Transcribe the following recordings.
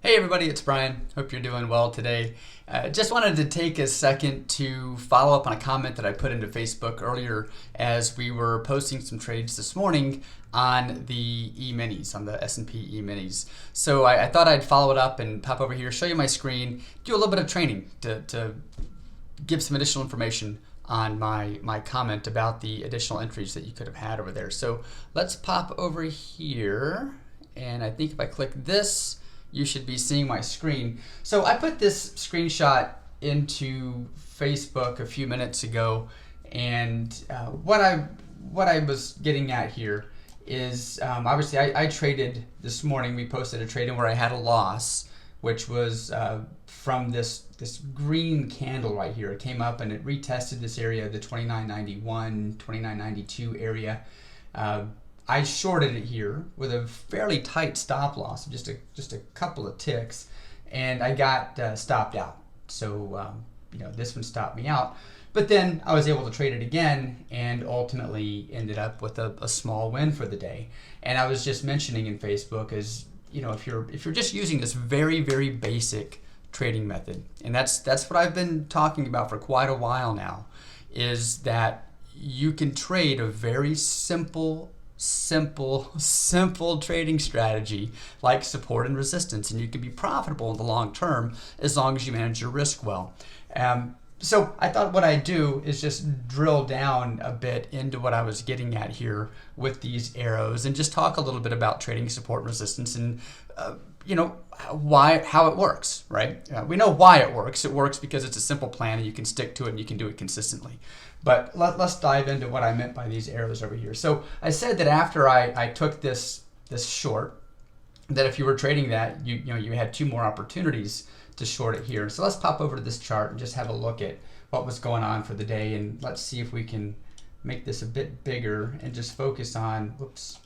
Hey everybody, it's Brian. Hope you're doing well today. Just wanted to take a second to follow up on a comment that I put into Facebook earlier as we were posting some trades this morning on the eminis, on the S&P eminis. So I thought I'd follow it up and pop over here, show you my screen, do a little bit of training to give some additional information on my comment about the additional entries that you could have had over there. So let's pop over here, and I think if I click this, you should be seeing my screen. So I put this screenshot into Facebook a few minutes ago, and what I was getting at here is obviously I traded this morning. We posted a trade in where I had a loss, which was from this green candle right here. It came up and it retested this area, the 29.91, 29.92 area. I shorted it here with a fairly tight stop loss, just a couple of ticks, and I got stopped out. So this one stopped me out. But then I was able to trade it again, and ultimately ended up with a small win for the day. And I was just mentioning in Facebook, as if you're just using this very basic trading method, and that's what I've been talking about for quite a while now, is that you can trade a very simple trading strategy like support and resistance, and you can be profitable in the long term as long as you manage your risk well. So I thought what I'd do is just drill down a bit into what I was getting at here with these arrows, and just talk a little bit about trading support and resistance, and how it works, right? We know why it works. It works because it's a simple plan and you can stick to it and you can do it consistently. But let's dive into what I meant by these arrows over here. So I said that after I took this short, that if you were trading that, you had two more opportunities to short it here. So let's pop over to this chart and just have a look at what was going on for the day, and let's see if we can make this a bit bigger and just focus on, let's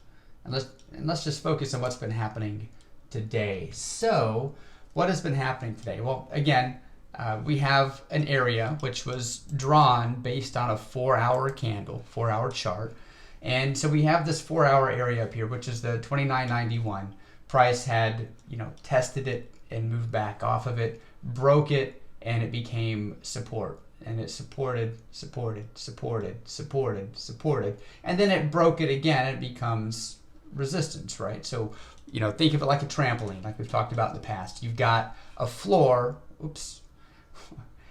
just focus on what's been happening today. So what has been happening today? Well, again, we have an area which was drawn based on a 4-hour candle, 4-hour chart. And so we have this 4-hour area up here, which is the 29.91. Price had, tested it and moved back off of it, broke it, and it became support. And it supported, and then it broke it again, and it becomes resistance, right? So, think of it like a trampoline, like we've talked about in the past. You've got a floor,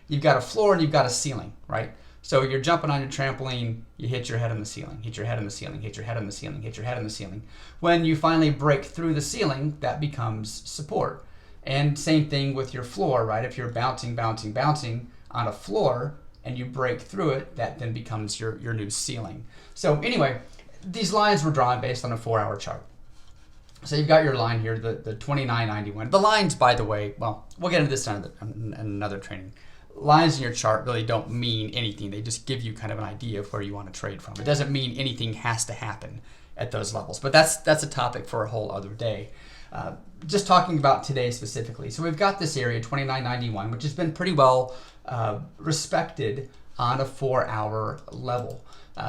you've got a floor and you've got a ceiling, right? So you're jumping on your trampoline, you hit your head on the ceiling, hit your head on the ceiling, hit your head on the ceiling, hit your head on the ceiling. When you finally break through the ceiling, that becomes support. And same thing with your floor, right? If you're bouncing on a floor and you break through it, that then becomes your new ceiling. So anyway, these lines were drawn based on a 4-hour chart. So you've got your line here, the 29.91. The lines, by the way, well, we'll get into this in another training. Lines in your chart really don't mean anything. They just give you kind of an idea of where you want to trade from. It doesn't mean anything has to happen at those levels. But that's a topic for a whole other day. Just talking about today specifically. So we've got this area, 29.91, which has been pretty well respected on a 4-hour level.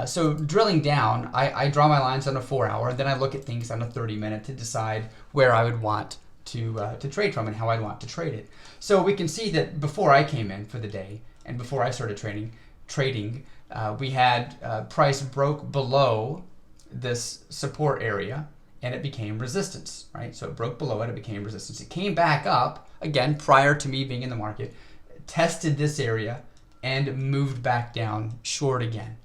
So drilling down, I draw my lines on a 4-hour, and then I look at things on a 30-minute to decide where I would want to trade from and how I'd want to trade it. So we can see that before I came in for the day and before I started trading, we had price broke below this support area and it became resistance, right? So it broke below it, it became resistance. It came back up, again, prior to me being in the market, tested this area and moved back down short again.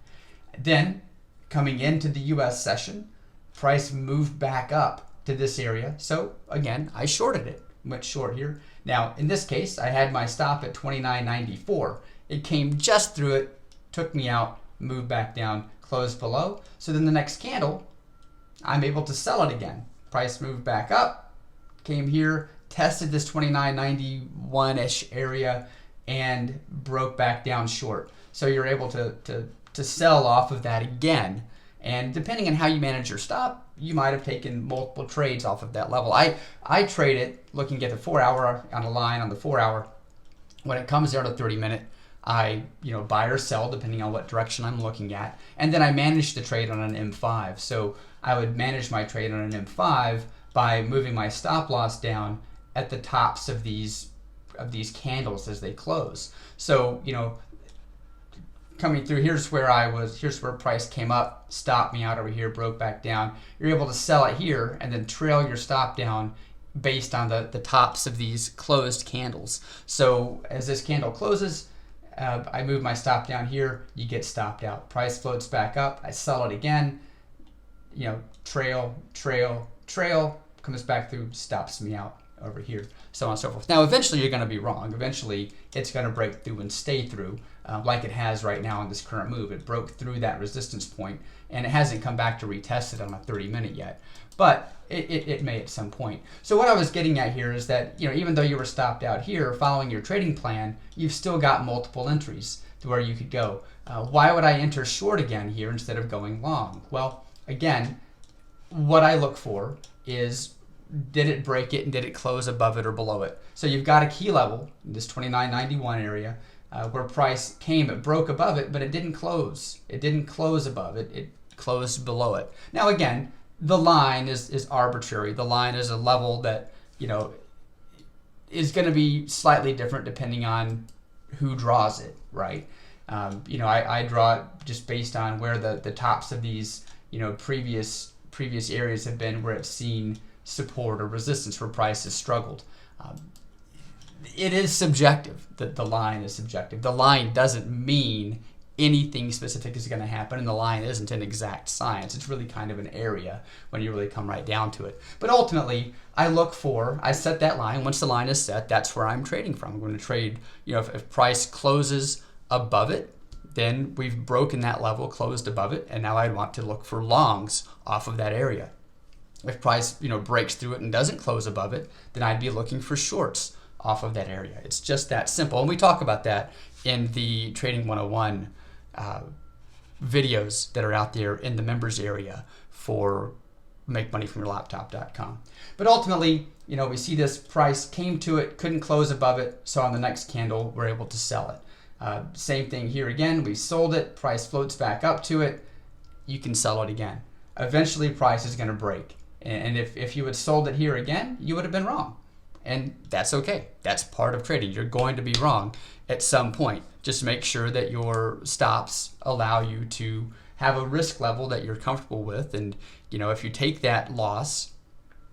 Then, coming into the US session, price moved back up to this area. So again, I shorted it, went short here. Now, in this case, I had my stop at 29.94. It came just through it, took me out, moved back down, closed below. So then the next candle, I'm able to sell it again. Price moved back up, came here, tested this 29.91-ish area, and broke back down short. So you're able to sell off of that again. And depending on how you manage your stop, you might have taken multiple trades off of that level. I trade it looking at the 4-hour on a line on the 4-hour. When it comes there to 30-minute, I buy or sell depending on what direction I'm looking at, and then I manage the trade on an M5. So I would manage my trade on an M5 by moving my stop loss down at the tops of these candles as they close. So, you know, coming through, here's where price came up, stopped me out over here, broke back down. You're able to sell it here and then trail your stop down based on the tops of these closed candles. So as this candle closes, I move my stop down here, you get stopped out. Price floats back up, I sell it again, you know, trail, comes back through, stops me out over here, so on and so forth. Now, eventually you're going to be wrong. Eventually it's going to break through and stay through, like it has right now in this current move. It broke through that resistance point, and it hasn't come back to retest it on a 30-minute yet, but it may at some point. So what I was getting at here is that, you know, even though you were stopped out here following your trading plan, you've still got multiple entries to where you could go. Why would I enter short again here instead of going long? Well, again, what I look for is, did it break it and did it close above it or below it? So you've got a key level in this 29.91 area where price came, it broke above it, but it didn't close. It didn't close above it, it closed below it. Now again, the line is arbitrary. The line is a level that, you know, is going to be slightly different depending on who draws it, right? You know, I draw it just based on where the tops of these, you know, previous areas have been, where it's seen support or resistance, where price has struggled. It is subjective. The line is subjective. The line doesn't mean anything specific is going to happen, and the line isn't an exact science. It's really kind of an area when you really come right down to it. But ultimately, I set that line. Once the line is set, that's where I'm trading from. I'm going to trade, you know, if price closes above it, then we've broken that level, closed above it, and now I'd want to look for longs off of that area. If price, you know, breaks through it and doesn't close above it, then I'd be looking for shorts off of that area. It's just that simple. And we talk about that in the Trading 101 videos that are out there in the members area for MakeMoneyFromYourLaptop.com. But ultimately, you know, we see this price came to it, couldn't close above it, so on the next candle, we're able to sell it. Same thing here again, we sold it, price floats back up to it, you can sell it again. Eventually price is going to break. And if you had sold it here again, you would have been wrong. And that's okay. That's part of trading. You're going to be wrong at some point. Just make sure that your stops allow you to have a risk level that you're comfortable with. And, you know, if you take that loss,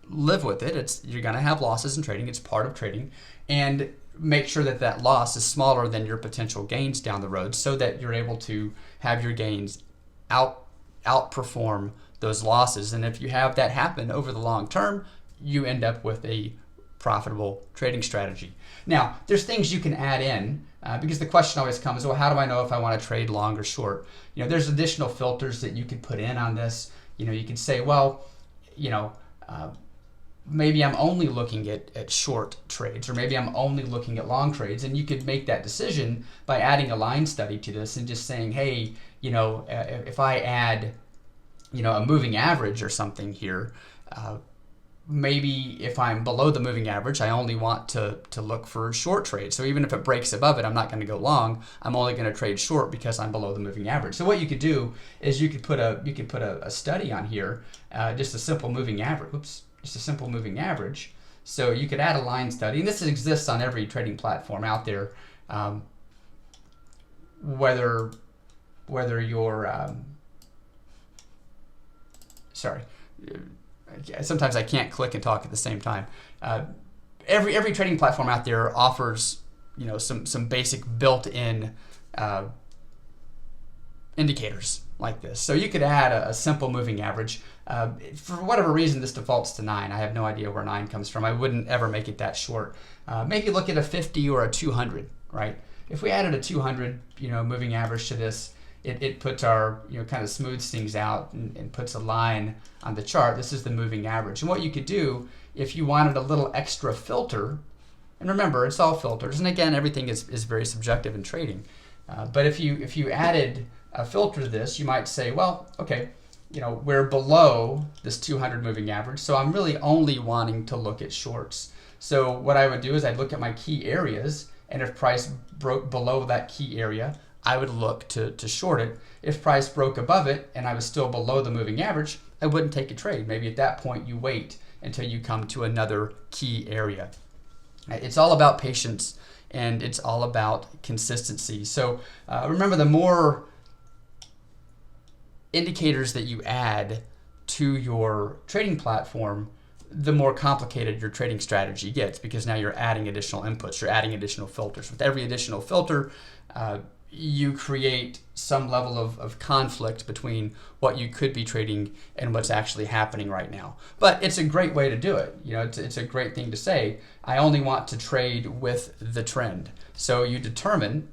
live with it. You're going to have losses in trading. It's part of trading. And make sure that that loss is smaller than your potential gains down the road, so that you're able to have your gains outperform those losses. And if you have that happen over the long term, you end up with a profitable trading strategy. Now, there's things you can add in because the question always comes, well, how do I know if I want to trade long or short? You know, there's additional filters that you could put in on this. You know, you could say, well, you know, maybe I'm only looking at short trades, or maybe I'm only looking at long trades. And you could make that decision by adding a line study to this and just saying, hey, you know, if I add, you know, a moving average or something here, maybe if I'm below the moving average, I only want to look for short trades. So even if it breaks above it, I'm not going to go long. I'm only going to trade short because I'm below the moving average. So what you could do is you could put a study on here, just a simple moving average. Oops, just a simple moving average. So you could add a line study, and this exists on every trading platform out there. Whether you're sorry. Sometimes I can't click and talk at the same time. Every trading platform out there offers, you know, some basic built-in indicators like this. So you could add a simple moving average. For whatever reason, this defaults to 9. I have no idea where 9 comes from. I wouldn't ever make it that short. Maybe look at a 50 or a 200, right? If we added a 200, you know, moving average to this, it puts our, you know, kind of smooths things out and puts a line on the chart. This is the moving average. And what you could do if you wanted a little extra filter, and remember, it's all filters, and again, everything is very subjective in trading. But if you added a filter to this, you might say, well, okay, you know, we're below this 200 moving average, so I'm really only wanting to look at shorts. So what I would do is I'd look at my key areas, and if price broke below that key area, I would look to short it. If price broke above it and I was still below the moving average, I wouldn't take a trade. Maybe at that point you wait until you come to another key area. It's all about patience, and it's all about consistency. So remember, the more indicators that you add to your trading platform, the more complicated your trading strategy gets, because now you're adding additional inputs, you're adding additional filters. With every additional filter, you create some level of conflict between what you could be trading and what's actually happening right now. But it's a great way to do it. You know, it's a great thing to say, I only want to trade with the trend. So you determine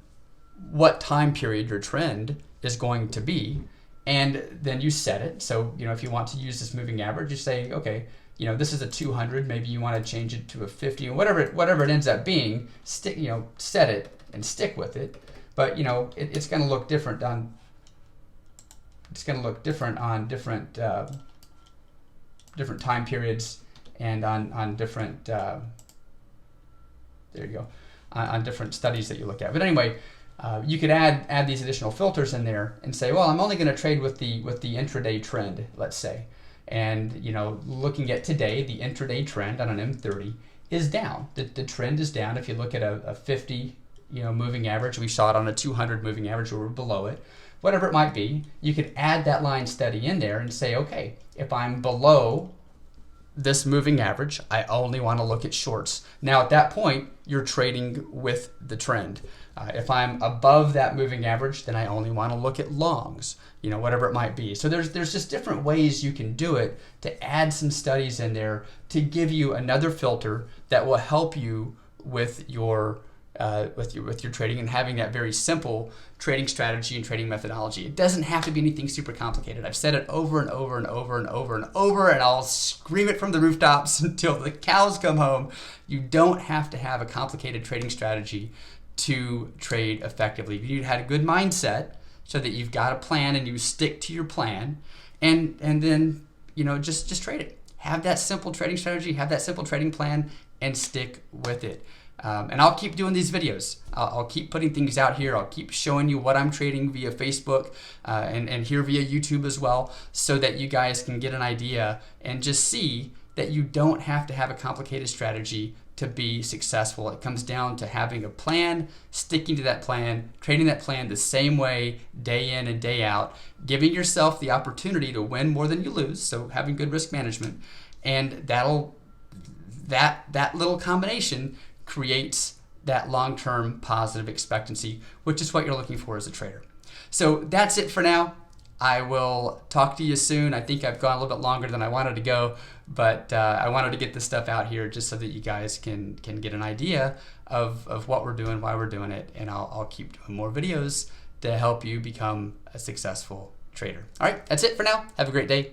what time period your trend is going to be, and then you set it. So, you know, if you want to use this moving average, you say, okay, you know, this is a 200, maybe you want to change it to a 50, whatever it ends up being, set it and stick with it. But, you know, it's going to look different on different time periods, and on different there you go, on different studies that you look at. But anyway, you could add these additional filters in there and say, well, I'm only going to trade with the intraday trend, let's say. And, you know, looking at today, the intraday trend on an M30 is down. The trend is down. If you look at a 50, you know, moving average, we saw it on a 200 moving average, or below it, whatever it might be, you could add that line steady in there and say, okay, if I'm below this moving average, I only want to look at shorts. Now at that point, you're trading with the trend. If I'm above that moving average, then I only want to look at longs, you know, whatever it might be. So there's just different ways you can do it to add some studies in there to give you another filter that will help you with your trading, and having that very simple trading strategy and trading methodology. It doesn't have to be anything super complicated. I've said it over and over and over and over and over, and I'll scream it from the rooftops until the cows come home. You don't have to have a complicated trading strategy to trade effectively. You had a good mindset so that you've got a plan and you stick to your plan, and then, you know, just trade it. Have that simple trading strategy, have that simple trading plan, and stick with it. And I'll keep doing these videos. I'll keep putting things out here. I'll keep showing you what I'm trading via Facebook and here via YouTube as well, so that you guys can get an idea and just see that you don't have to have a complicated strategy to be successful. It comes down to having a plan, sticking to that plan, trading that plan the same way day in and day out, giving yourself the opportunity to win more than you lose, so having good risk management, and that little combination creates that long-term positive expectancy, which is what you're looking for as a trader. So that's it for now. I will talk to you soon. I think I've gone a little bit longer than I wanted to go, but I wanted to get this stuff out here just so that you guys can get an idea of what we're doing, why we're doing it, and I'll keep doing more videos to help you become a successful trader. All right, that's it for now. Have a great day.